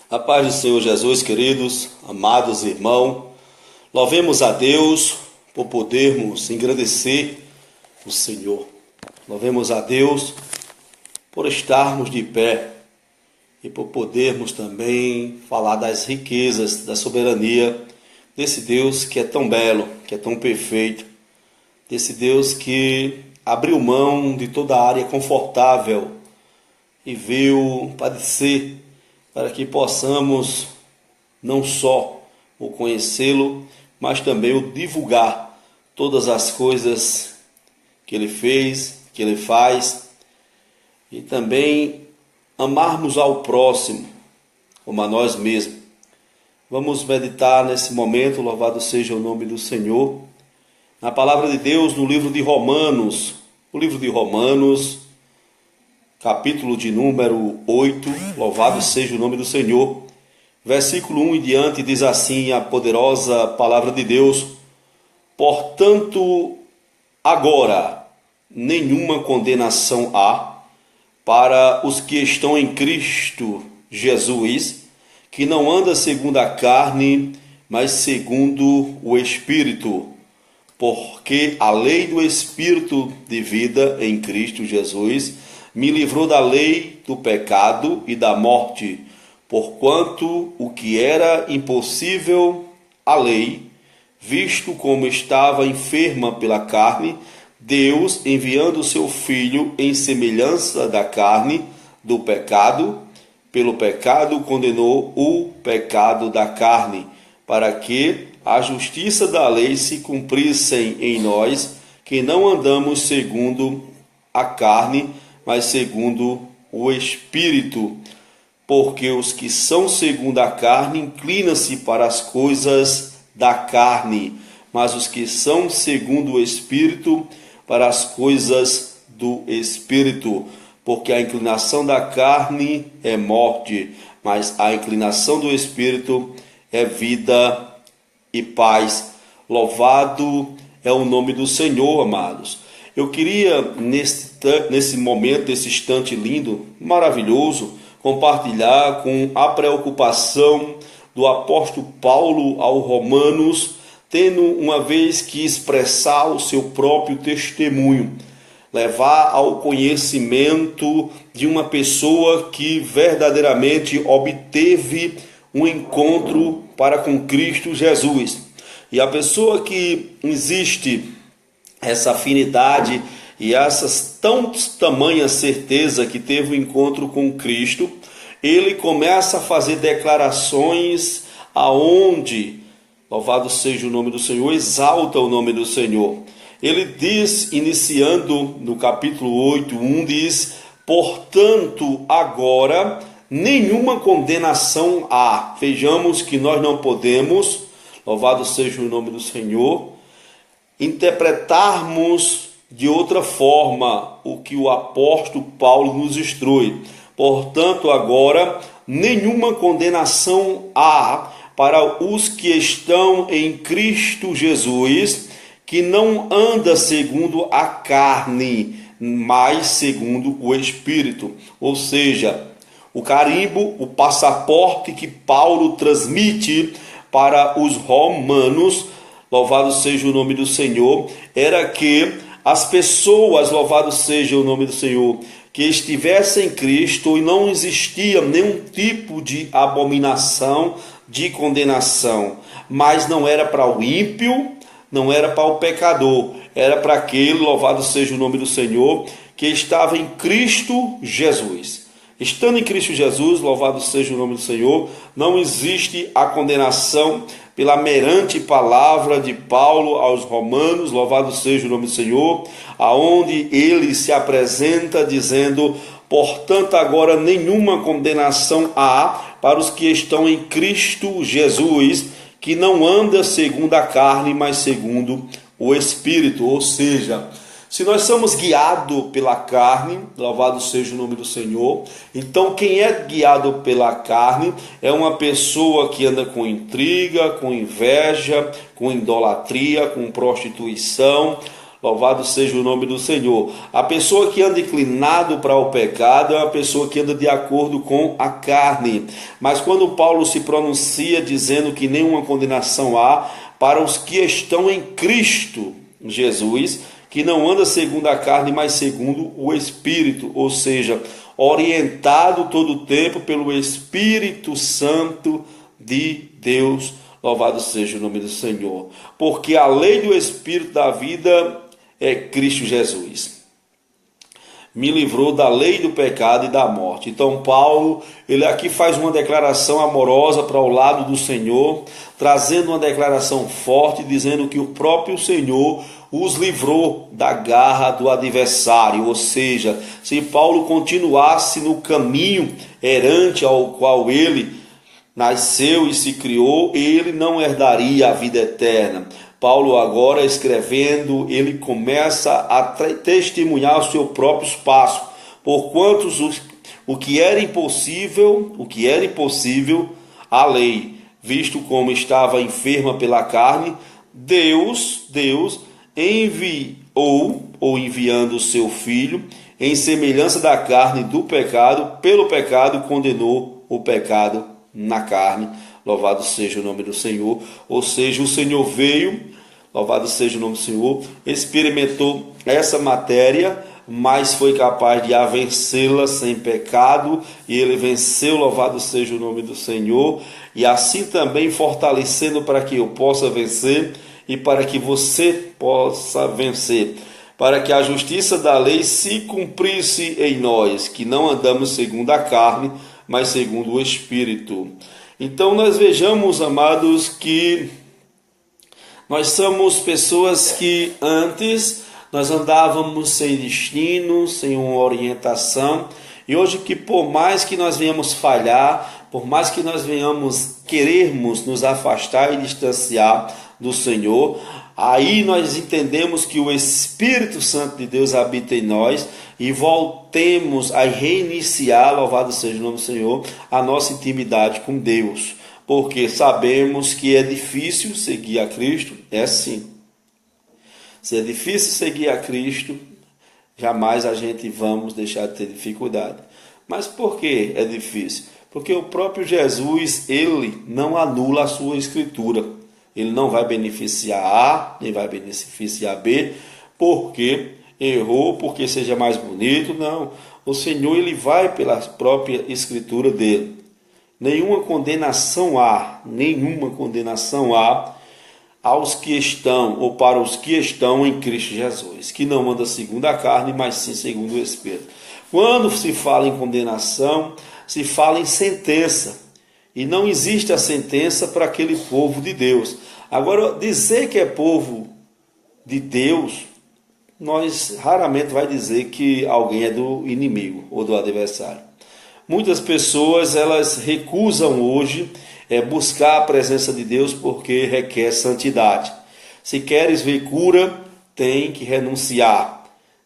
A paz do Senhor Jesus, queridos, amados irmãos, louvemos a Deus por podermos engrandecer o Senhor. Louvemos a Deus por estarmos de pé e por podermos também falar das riquezas, da soberania desse Deus que é tão belo, que é tão perfeito, desse Deus que abriu mão de toda a área confortável e veio padecer para que possamos não só o conhecê-lo, mas também o divulgar todas as coisas que ele fez, que ele faz, e também amarmos ao próximo como a nós mesmos. Vamos meditar nesse momento, louvado seja o nome do Senhor, na palavra de Deus no livro de Romanos, capítulo de número 8, louvado seja o nome do Senhor. Versículo 1 em diante diz assim a poderosa palavra de Deus: portanto, agora nenhuma condenação há para os que estão em Cristo Jesus, que não anda segundo a carne, mas segundo o Espírito. Porque a lei do Espírito de vida em Cristo Jesus me livrou da lei do pecado e da morte, porquanto o que era impossível à lei, visto como estava enferma pela carne, Deus, enviando o seu Filho em semelhança da carne do pecado, pelo pecado condenou o pecado da carne, para que a justiça da lei se cumprissem em nós, que não andamos segundo a carne, mas segundo o Espírito. Porque os que são segundo a carne inclinam-se para as coisas da carne, mas os que são segundo o Espírito para as coisas do Espírito. Porque a inclinação da carne é morte, mas a inclinação do Espírito é vida e paz. Louvado é o nome do Senhor, amados. Eu queria, nesse momento, nesse instante lindo, maravilhoso, compartilhar com a preocupação do apóstolo Paulo aos Romanos, tendo uma vez que expressar o seu próprio testemunho, levar ao conhecimento de uma pessoa que verdadeiramente obteve um encontro para com Cristo Jesus. E a pessoa que existe essa afinidade e essas tamanha certeza que teve o encontro com Cristo, ele começa a fazer declarações aonde, louvado seja o nome do Senhor, exalta o nome do Senhor. Ele diz, iniciando no capítulo 8, 1, diz: portanto, agora nenhuma condenação há. Vejamos que nós não podemos, louvado seja o nome do Senhor, interpretarmos de outra forma o que o apóstolo Paulo nos instrui. Portanto, agora nenhuma condenação há para os que estão em Cristo Jesus, que não anda segundo a carne, mas segundo o Espírito. Ou seja, o carimbo, o passaporte que Paulo transmite para os romanos, louvado seja o nome do Senhor, era que as pessoas, louvado seja o nome do Senhor, que estivessem em Cristo e não existia nenhum tipo de abominação, de condenação, mas não era para o ímpio, não era para o pecador, era para aquele, louvado seja o nome do Senhor, que estava em Cristo Jesus. Estando em Cristo Jesus, louvado seja o nome do Senhor, não existe a condenação pela merante palavra de Paulo aos Romanos, louvado seja o nome do Senhor, aonde ele se apresenta dizendo: portanto, agora nenhuma condenação há para os que estão em Cristo Jesus, que não anda segundo a carne, mas segundo o Espírito. Ou seja, se nós somos guiados pela carne, louvado seja o nome do Senhor, então quem é guiado pela carne é uma pessoa que anda com intriga, com inveja, com idolatria, com prostituição, Louvado seja o nome do Senhor. A pessoa que anda inclinado para o pecado é uma pessoa que anda de acordo com a carne. Mas quando Paulo se pronuncia dizendo que nenhuma condenação há para os que estão em Cristo Jesus, que não anda segundo a carne, mas segundo o Espírito, ou seja, orientado todo o tempo pelo Espírito Santo de Deus. Louvado seja o nome do Senhor. Porque a lei do Espírito da vida é Cristo Jesus. Me livrou da lei do pecado e da morte. Então Paulo, ele aqui faz uma declaração amorosa para o lado do Senhor, trazendo uma declaração forte, dizendo que o próprio Senhor os livrou da garra do adversário. Ou seja, se Paulo continuasse no caminho errante ao qual ele nasceu e se criou, ele não herdaria a vida eterna. Paulo agora escrevendo, ele começa a testemunhar o seu próprio espaço, porquanto o que era impossível, a lei, visto como estava enferma pela carne, Deus enviou, ou enviando o seu filho, em semelhança da carne do pecado, pelo pecado condenou o pecado na carne. Louvado seja o nome do Senhor. Ou seja, o Senhor veio, louvado seja o nome do Senhor, experimentou essa matéria, mas foi capaz de a vencê-la sem pecado, e ele venceu, louvado seja o nome do Senhor, e assim também fortalecendo para que eu possa vencer e para que você possa vencer, para que a justiça da lei se cumprisse em nós, que não andamos segundo a carne, mas segundo o Espírito. Então nós vejamos, amados, que nós somos pessoas que antes nós andávamos sem destino, sem uma orientação, e hoje que por mais que nós venhamos falhar, por mais que nós venhamos querermos nos afastar e distanciar do Senhor, aí nós entendemos que o Espírito Santo de Deus habita em nós e voltemos a reiniciar, louvado seja o nome do Senhor, a nossa intimidade com Deus, porque sabemos que é difícil seguir a Cristo, é sim. Se é difícil seguir a Cristo, jamais a gente vamos deixar de ter dificuldade. Mas por que é difícil? Porque o próprio Jesus, ele não anula a sua escritura. Ele não vai beneficiar A, nem vai beneficiar B, porque errou, porque seja mais bonito. Não, o Senhor, ele vai pela própria escritura dele. Nenhuma condenação há aos que estão, ou para os que estão em Cristo Jesus, que não anda segundo a carne, mas sim segundo o Espírito. Quando se fala em condenação, se fala em sentença. E não existe a sentença para aquele povo de Deus. Agora, dizer que é povo de Deus, nós raramente vai dizer que alguém é do inimigo ou do adversário. Muitas pessoas, elas recusam hoje buscar a presença de Deus porque requer santidade. Se queres ver cura, tem que renunciar.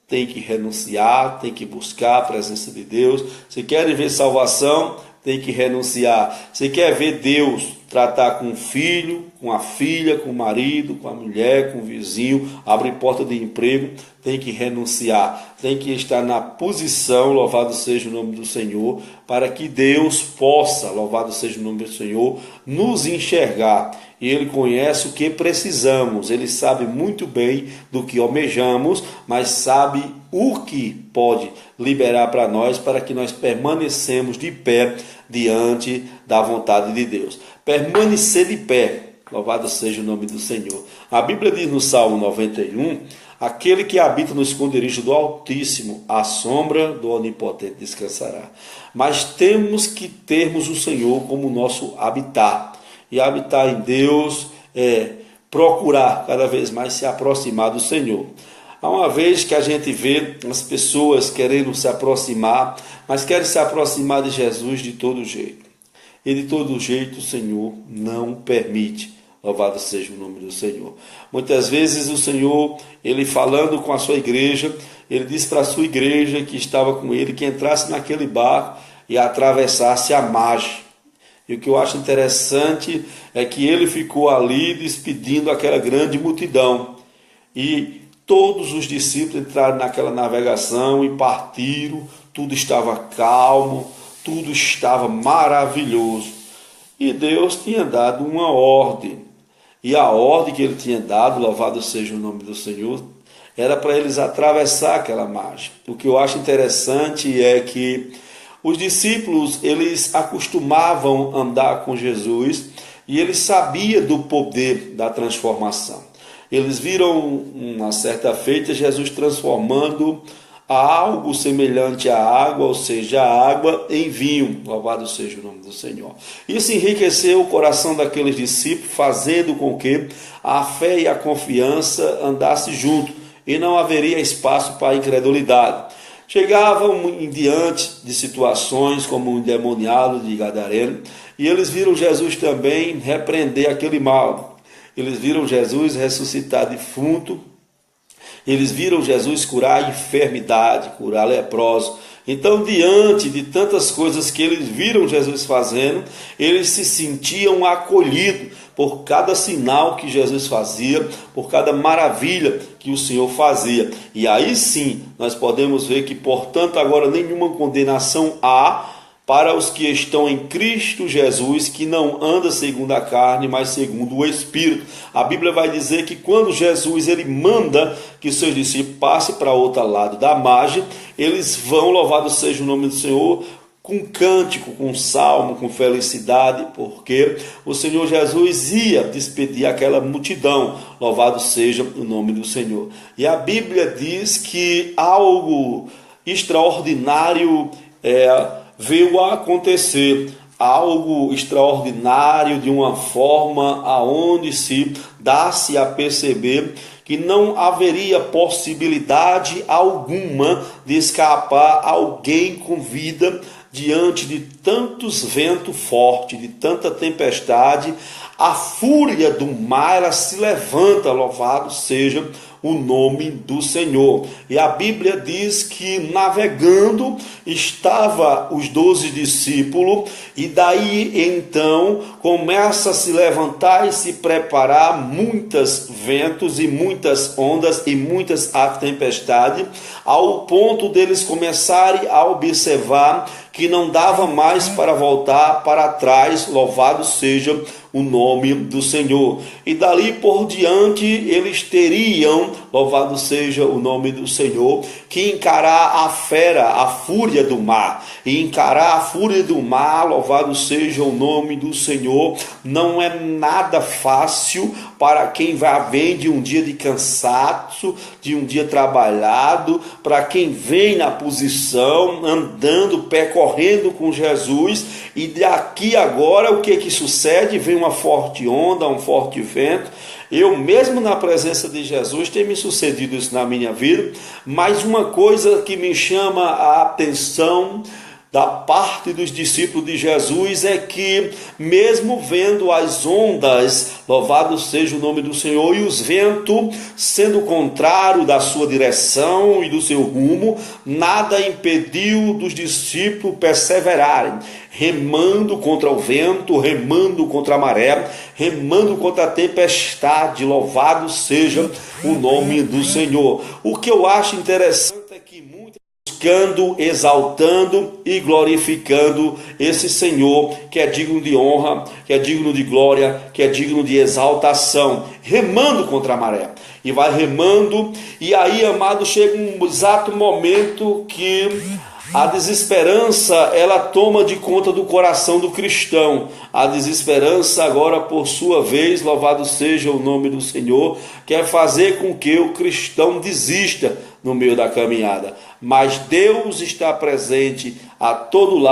Tem que buscar a presença de Deus. Se queres ver salvação, tem que renunciar. Se quer ver Deus tratar com o filho, com a filha, com o marido, com a mulher, com o vizinho, abrir porta de emprego, tem que renunciar. Tem que estar na posição, louvado seja o nome do Senhor, para que Deus possa, louvado seja o nome do Senhor, nos enxergar. E Ele conhece o que precisamos, Ele sabe muito bem do que almejamos, mas sabe o que pode liberar para nós, para que nós permanecemos de pé diante da vontade de Deus. Permanecer de pé, louvado seja o nome do Senhor. A Bíblia diz no Salmo 91, aquele que habita no esconderijo do Altíssimo, à sombra do Onipotente descansará. Mas temos que termos o Senhor como nosso habitar. E habitar em Deus é procurar cada vez mais se aproximar do Senhor. Há uma vez que a gente vê as pessoas querendo se aproximar, mas querem se aproximar de Jesus de todo jeito. E de todo jeito o Senhor não permite. Louvado seja o nome do Senhor. Muitas vezes o Senhor, ele falando com a sua igreja, ele disse para a sua igreja que estava com ele, que entrasse naquele barco e atravessasse a margem. E o que eu acho interessante é que ele ficou ali despedindo aquela grande multidão. E todos os discípulos entraram naquela navegação e partiram, tudo estava calmo, tudo estava maravilhoso. E Deus tinha dado uma ordem, e a ordem que ele tinha dado, louvado seja o nome do Senhor, era para eles atravessar aquela margem. O que eu acho interessante é que os discípulos, eles acostumavam andar com Jesus e eles sabiam do poder da transformação. Eles viram uma certa feita Jesus transformando algo semelhante à água, ou seja, a água em vinho. Louvado seja o nome do Senhor. Isso enriqueceu o coração daqueles discípulos, fazendo com que a fé e a confiança andassem juntos, e não haveria espaço para a incredulidade. Chegavam em diante de situações como o endemoniado de Gadareno, e eles viram Jesus também repreender aquele mal. Eles viram Jesus ressuscitar defunto. Eles viram Jesus curar a enfermidade, curar leproso. Então, diante de tantas coisas que eles viram Jesus fazendo, eles se sentiam acolhidos por cada sinal que Jesus fazia, por cada maravilha que o Senhor fazia. E aí sim, nós podemos ver que, portanto, agora nenhuma condenação há para os que estão em Cristo Jesus, que não anda segundo a carne, mas segundo o Espírito. A Bíblia vai dizer que quando Jesus ele manda que seus discípulos passem para outro lado da margem, eles vão, louvado seja o nome do Senhor, com cântico, com salmo, com felicidade, porque o Senhor Jesus ia despedir aquela multidão, louvado seja o nome do Senhor. E a Bíblia diz que algo extraordinário veio a acontecer, algo extraordinário de uma forma aonde se dá-se a perceber que não haveria possibilidade alguma de escapar alguém com vida diante de tantos ventos fortes, de tanta tempestade. A fúria do mar ela se levanta, louvado seja o nome do Senhor. E a Bíblia diz que navegando estava os 12 discípulos, e daí então começa a se levantar e se preparar muitos ventos e muitas ondas e muitas tempestades, ao ponto deles começarem a observar que não dava mais para voltar para trás, louvado seja o nome do Senhor. E dali por diante eles teriam, louvado seja o nome do Senhor, que encarar a fera, a fúria do mar. E encarar a fúria do mar, louvado seja o nome do Senhor, não é nada fácil para quem vem de um dia de cansaço, de um dia trabalhado, para quem vem na posição, andando, percorrendo com Jesus, e daqui agora o que sucede? Vem uma forte onda, um forte vento. Eu mesmo na presença de Jesus tem me sucedido isso na minha vida, mas uma coisa que me chama a atenção da parte dos discípulos de Jesus é que, mesmo vendo as ondas, louvado seja o nome do Senhor, e os ventos sendo contrário da sua direção e do seu rumo, nada impediu dos discípulos perseverarem, remando contra o vento, remando contra a maré, remando contra a tempestade. Louvado seja o nome do Senhor. O que eu acho interessante é que muitos buscando, exaltando e glorificando esse Senhor que é digno de honra, que é digno de glória, que é digno de exaltação, remando contra a maré. E vai remando, e aí, amado, chega um exato momento que a desesperança, ela toma de conta do coração do cristão. A desesperança agora, por sua vez, louvado seja o nome do Senhor, quer fazer com que o cristão desista no meio da caminhada. Mas Deus está presente a todo lado.